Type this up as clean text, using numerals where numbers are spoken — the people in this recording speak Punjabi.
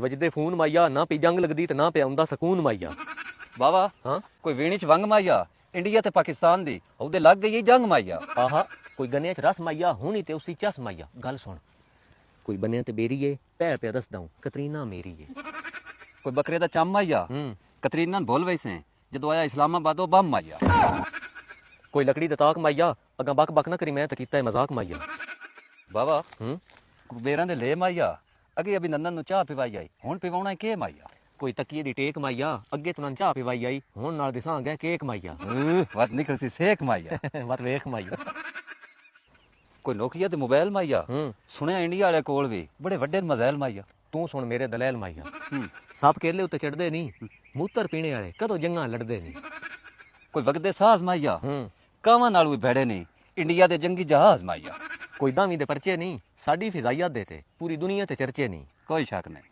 ਵਜਦੇ ਫੋਨ ਮਾਈਆ, ਨਾ ਪੀ ਜੰਗ ਲੱਗਦੀ ਤੇ ਨਾ ਪਿਆ ਹੁੰਦਾ ਸਕੂਨ ਮਾਈਆ। ਬਾਵਾ ਹਾਂ ਕੋਈ ਵੇਣੀ ਚ ਵੰਗ ਮਾਈਆ, ਇੰਡੀਆ ਤੇ ਪਾਕਿਸਤਾਨ ਦੀ ਉਹਦੇ ਲੱਗ ਗਈ ਜੰਗ ਮਾਈਆ। ਆਹਾ ਕੋਈ ਗੰਨਿਆਂ ਚ ਰਸ ਮਾਈਆ, ਹੁਣੀ ਤੇ ਉਸੀ ਚਸ ਮਾਈਆ। ਗੱਲ ਸੁਣ, ਕੋਈ ਬੰਨਿਆਂ ਤੇ ਬੇਰੀ ਏ, ਭੈ ਪਿਆ ਦੱਸਦਾ ਹੂੰ, ਕਤਰੀਨਾ ਮੇਰੀ ਏ। ਕੋਈ ਬੱਕਰੇ ਦਾ ਚੰਮ ਮਾਈਆ, ਕਤਰੀਨਾ ਭੁੱਲ ਵੈਸੇ ਜਦੋਂ ਆਇਆ ਇਸਲਾਮਾਬਾਦ ਉਹ ਬੰਮ ਮਾਈਆ। ਕੋਈ ਲੱਕੜੀ ਦਾ ਤਾਕ ਮਾਈਆ, ਅਗਾਂ ਬਕ ਬਕ ਨਾ ਕਰੀ, ਮੈਂ ਤਾਂ ਕੀਤਾ ਮਜ਼ਾਕ ਮਾਈਆ। ਬਾਵਾ ਬੇਰਾਂ ਦੇ ਲੈ ਮਾਈਆ, ਅੱਗੇ ਅਭੀ ਨੰਨਨ ਨੂੰ ਚਾਹ ਪਿਵਾਈ ਆਈ, ਹੁਣ ਪਿਵਾਉਣਾ ਕੇ ਮਾਈਆ। ਕੋਈ ਤਕੀਏ ਦੀ ਟੇਕ ਮਾਈਆ, ਅੱਗੇ ਤੁਨਾਂ ਚਾਹ ਪਿਵਾਈ ਆਈ, ਹੁਣ ਨਾਲ ਦਿਸਾਂ ਗਿਆ ਕੇਕ ਮਾਈਆ। ਵੱਧ ਨਿਕਲ ਸੀ ਸੇਕ ਮਾਈਆ। ਵਤ ਵੇਖ ਮਾਈਆ। ਕੋਈ ਨੋਕੀਆ ਤੇ ਮੋਬਾਈਲ ਮਾਈਆ, ਸੁਣਿਆ ਇੰਡੀਆ ਵਾਲੇ ਕੋਲ ਵੀ ਬੜੇ ਵੱਡੇ ਮਜ਼ਾਇਲ ਮਾਈਆ। ਤੂੰ ਸੁਣ ਮੇਰੇ ਦਲੈਲ ਮਾਈਆ, ਸੱਪ ਕੇਲੇ ਉੱਤੇ ਚੜਦੇ ਨਹੀਂ, ਮੂਤਰ ਪੀਣੇ ਵਾਲੇ ਕਦੋਂ ਜੰਗਾਂ ਲੜਦੇ ਨਹੀਂ। ਕੋਈ ਵਗਦੇ ਸਾਜ਼ ਮਾਈਆ, ਕਾਵਾਂ ਨਾਲ ਵੀ ਭੈੜੇ ਨਹੀਂ, ਇੰਡੀਆ ਦੇ ਜੰਗੀ ਜਹਾਜ਼ ਮਾਈਆ। ਕੋਈ ਦਾਵੀ ਦੇ ਪਰਚੇ ਨਹੀਂ, ਸਾਡੀ ਫਿਜ਼ਾਈਅਤ ਦੇ ਤੇ ਪੂਰੀ ਦੁਨੀਆ ਤੇ ਚਰਚੇ ਨਹੀਂ। ਕੋਈ ਸ਼ੱਕ ਨਹੀਂ।